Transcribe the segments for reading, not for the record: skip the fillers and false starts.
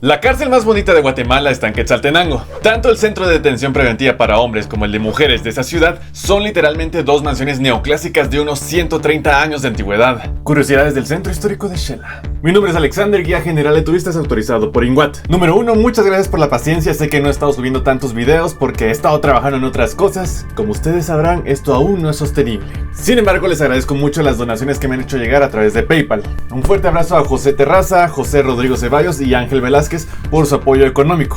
La cárcel más bonita de Guatemala está en Quetzaltenango. Tanto el centro de detención preventiva para hombres como el de mujeres de esa ciudad son literalmente dos mansiones neoclásicas de unos 130 años de antigüedad. Curiosidades del centro histórico de Xela. Mi nombre es Alexander, guía general de turistas autorizado por INGUAT. Número 1, muchas gracias por la paciencia. Sé que no he estado subiendo tantos videos porque he estado trabajando en otras cosas. Como ustedes sabrán, esto aún no es sostenible. Sin embargo, les agradezco mucho las donaciones que me han hecho llegar a través de PayPal. Un fuerte abrazo a José Terraza, José Rodrigo Ceballos y Ángel Velázquez por su apoyo económico.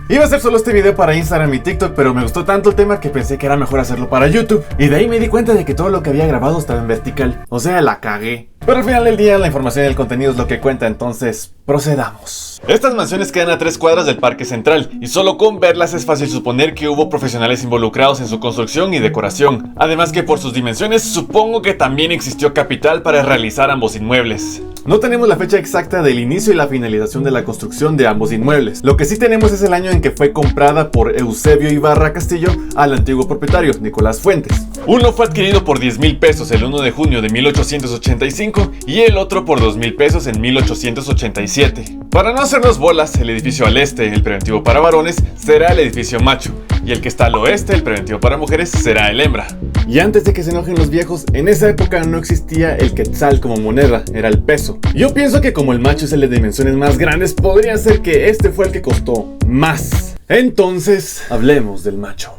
Iba a hacer solo este video para Instagram y TikTok, pero me gustó tanto el tema que pensé que era mejor hacerlo para YouTube. Y de ahí me di cuenta de que todo lo que había grabado estaba en vertical. O sea, la cagué. Pero al final del día la información y el contenido es lo que cuenta, entonces procedamos. Estas mansiones quedan a 3 cuadras del Parque Central, y solo con verlas es fácil suponer que hubo profesionales involucrados en su construcción y decoración. Además que por sus dimensiones supongo que también existió capital para realizar ambos inmuebles. No tenemos la fecha exacta del inicio y la finalización de la construcción de ambos inmuebles. Lo que sí tenemos es el año en que fue comprada por Eusebio Ibarra Castillo al antiguo propietario, Nicolás Fuentes. Uno fue adquirido por 10,000 pesos el 1 de junio de 1885 y el otro por 2,000 pesos en 1887. Para no hacernos bolas, el edificio al este, el preventivo para varones, será el edificio macho, y el que está al oeste, el preventivo para mujeres, será el hembra. Y antes de que se enojen los viejos, en esa época no existía el quetzal como moneda, era el peso. Yo pienso que como el macho es el de dimensiones más grandes, podría ser que este fue el que costó más. Entonces, hablemos del macho.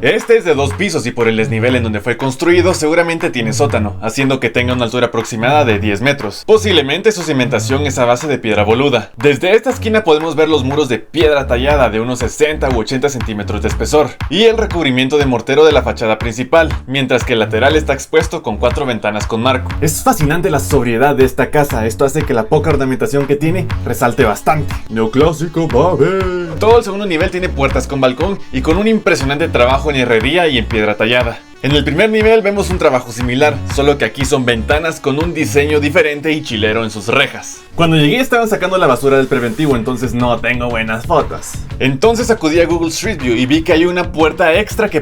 Este es de 2 pisos y por el desnivel en donde fue construido seguramente tiene sótano, haciendo que tenga una altura aproximada de 10 metros. Posiblemente su cimentación es a base de piedra boluda. Desde esta esquina podemos ver los muros de piedra tallada de unos 60 u 80 centímetros de espesor y el recubrimiento de mortero de la fachada principal, mientras que el lateral está expuesto con 4 ventanas con marco. Es fascinante la sobriedad de esta casa, esto hace que la poca ornamentación que tiene resalte bastante. Neoclásico, babe. Todo el segundo nivel tiene puertas con balcón y con un impresionante trabajo en herrería y en piedra tallada. En el primer nivel vemos un trabajo similar, solo que aquí son ventanas con un diseño diferente y chilero en sus rejas. Cuando llegué estaban sacando la basura del preventivo, entonces no tengo buenas fotos. Entonces acudí a Google Street View y vi que hay una puerta extra que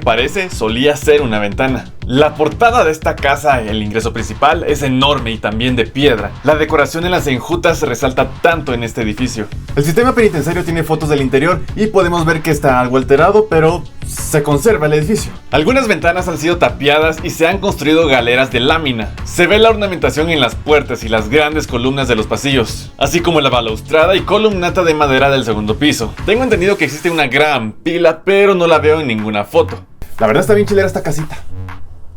solía ser una ventana. La portada de esta casa, el ingreso principal, es enorme y también de piedra. La decoración en las enjutas resalta tanto en este edificio. El sistema penitenciario tiene fotos del interior y podemos ver que está algo alterado, pero se conserva el edificio. Algunas ventanas han sido tapiadas y se han construido galeras de lámina. Se ve la ornamentación en las puertas y las grandes columnas de los pasillos, así como la balaustrada y columnata de madera del segundo piso. Tengo entendido que existe una gran pila, pero no la veo en ninguna foto. La verdad está bien chilera esta casita.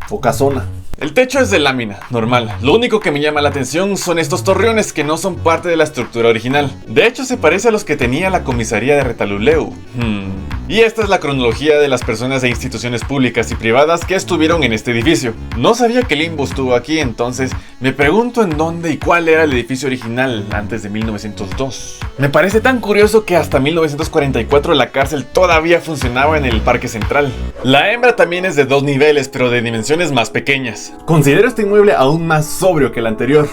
O casona. El techo es de lámina, normal. Lo único que me llama la atención son estos torreones que no son parte de la estructura original. De hecho, se parece a los que tenía la comisaría de Retaluleu. Y esta es la cronología de las personas e instituciones públicas y privadas que estuvieron en este edificio. No sabía que Limbo estuvo aquí, entonces me pregunto en dónde y cuál era el edificio original antes de 1902. Me parece tan curioso que hasta 1944 la cárcel todavía funcionaba en el Parque Central. La hembra también es de 2 niveles, pero de dimensiones más pequeñas. Considero este inmueble aún más sobrio que el anterior.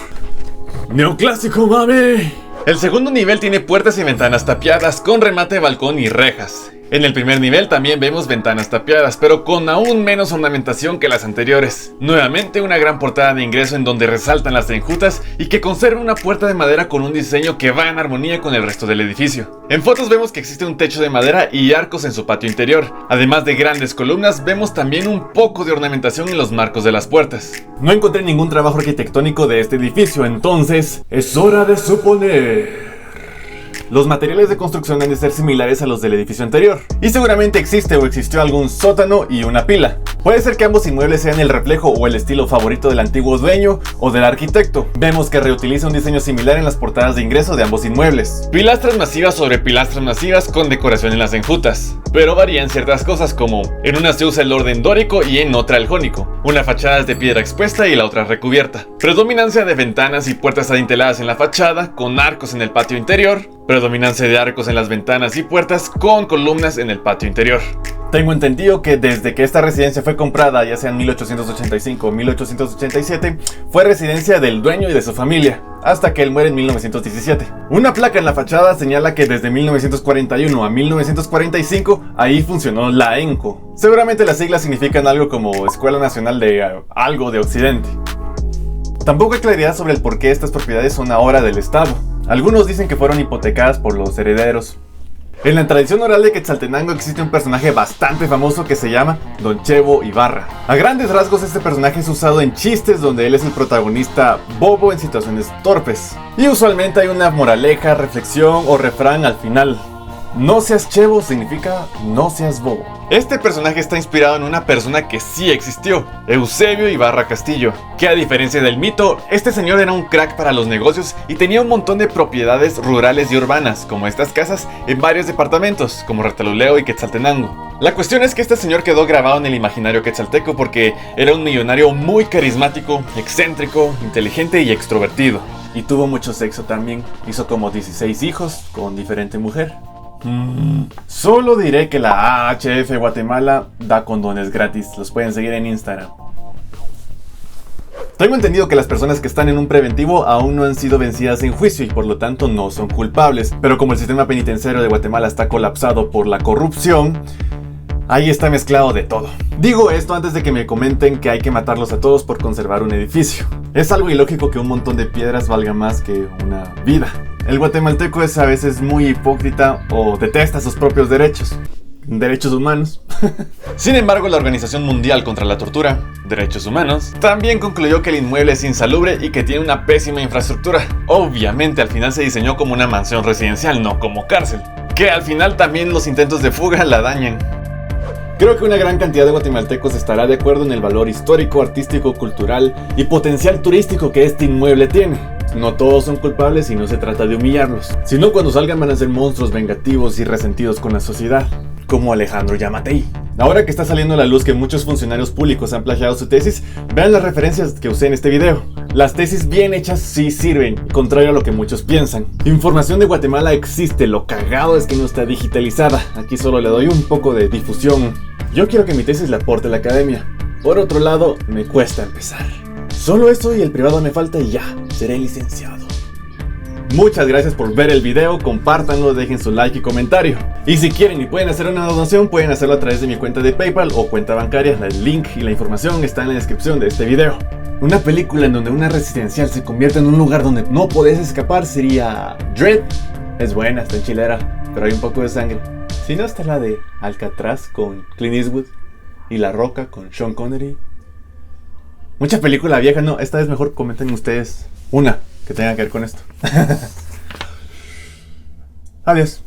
¡Neoclásico, mami! El segundo nivel tiene puertas y ventanas tapiadas con remate de balcón y rejas. En el primer nivel también vemos ventanas tapiadas, pero con aún menos ornamentación que las anteriores. Nuevamente una gran portada de ingreso en donde resaltan las enjutas y que conserva una puerta de madera con un diseño que va en armonía con el resto del edificio. En fotos vemos que existe un techo de madera y arcos en su patio interior. Además de grandes columnas, vemos también un poco de ornamentación en los marcos de las puertas. No encontré ningún trabajo arquitectónico de este edificio, entonces es hora de suponer. Los materiales de construcción han de ser similares a los del edificio anterior, y seguramente existe o existió algún sótano y una pila. Puede ser que ambos inmuebles sean el reflejo o el estilo favorito del antiguo dueño o del arquitecto. Vemos que reutiliza un diseño similar en las portadas de ingreso de ambos inmuebles. Pilastras masivas sobre pilastras masivas con decoración en las enjutas, pero varían ciertas cosas, como en una se usa el orden dórico y en otra el jónico. Una fachada es de piedra expuesta y la otra recubierta. Predominancia de ventanas y puertas adinteladas en la fachada, con arcos en el patio interior. Predominancia de arcos en las ventanas y puertas con columnas en el patio interior. Tengo entendido que desde que esta residencia fue comprada, ya sea en 1885 o 1887, fue residencia del dueño y de su familia, hasta que él muere en 1917. Una placa en la fachada señala que desde 1941 a 1945 ahí funcionó la ENCO. Seguramente las siglas significan algo como Escuela Nacional de algo de Occidente. Tampoco hay claridad sobre el por qué estas propiedades son ahora del Estado. Algunos dicen que fueron hipotecadas por los herederos. En la tradición oral de Quetzaltenango existe un personaje bastante famoso que se llama Don Chevo Ibarra. A grandes rasgos, este personaje es usado en chistes donde él es el protagonista bobo en situaciones torpes. Y usualmente hay una moraleja, reflexión o refrán al final. No seas chevo significa no seas bobo. Este personaje está inspirado en una persona que sí existió, Eusebio Ibarra Castillo, que a diferencia del mito, este señor era un crack para los negocios y tenía un montón de propiedades rurales y urbanas, como estas casas, en varios departamentos, como Retaluleu y Quetzaltenango. La cuestión es que este señor quedó grabado en el imaginario quetzalteco porque era un millonario muy carismático, excéntrico, inteligente y extrovertido. Y tuvo mucho sexo también, hizo como 16 hijos con diferente mujer. Solo diré que la AHF Guatemala da condones gratis, los pueden seguir en Instagram. Tengo entendido que las personas que están en un preventivo aún no han sido vencidas en juicio y por lo tanto no son culpables, pero como el sistema penitenciario de Guatemala está colapsado por la corrupción, ahí está mezclado de todo. Digo esto antes de que me comenten que hay que matarlos a todos por conservar un edificio. Es algo ilógico que un montón de piedras valga más que una vida. El guatemalteco es a veces muy hipócrita o detesta sus propios derechos humanos. Sin embargo, la Organización Mundial contra la Tortura, Derechos Humanos, también concluyó que el inmueble es insalubre y que tiene una pésima infraestructura. Obviamente al final se diseñó como una mansión residencial, no como cárcel, que al final también los intentos de fuga la dañan. Creo que una gran cantidad de guatemaltecos estará de acuerdo en el valor histórico, artístico, cultural y potencial turístico que este inmueble tiene. No todos son culpables y no se trata de humillarlos, sino cuando salgan van a ser monstruos vengativos y resentidos con la sociedad, como Alejandro Yamatei. Ahora que está saliendo a la luz que muchos funcionarios públicos han plagiado su tesis, vean las referencias que usé en este video. Las tesis bien hechas sí sirven, contrario a lo que muchos piensan. Información de Guatemala existe, lo cagado es que no está digitalizada. Aquí solo le doy un poco de difusión. Yo quiero que mi tesis la aporte a la academia. Por otro lado, me cuesta empezar. Solo esto y el privado me falta y ya, seré licenciado. Muchas gracias por ver el video, compártanlo, dejen su like y comentario. Y si quieren y pueden hacer una donación, pueden hacerlo a través de mi cuenta de PayPal o cuenta bancaria. El link y la información está en la descripción de este video. Una película en donde una residencial se convierte en un lugar donde no podés escapar sería Dredd. Es buena, está en chilera, pero hay un poco de sangre. Si no, está la de Alcatraz con Clint Eastwood y La Roca con Sean Connery. Mucha película vieja, no, esta vez mejor comenten ustedes una que tenga que ver con esto. Adiós.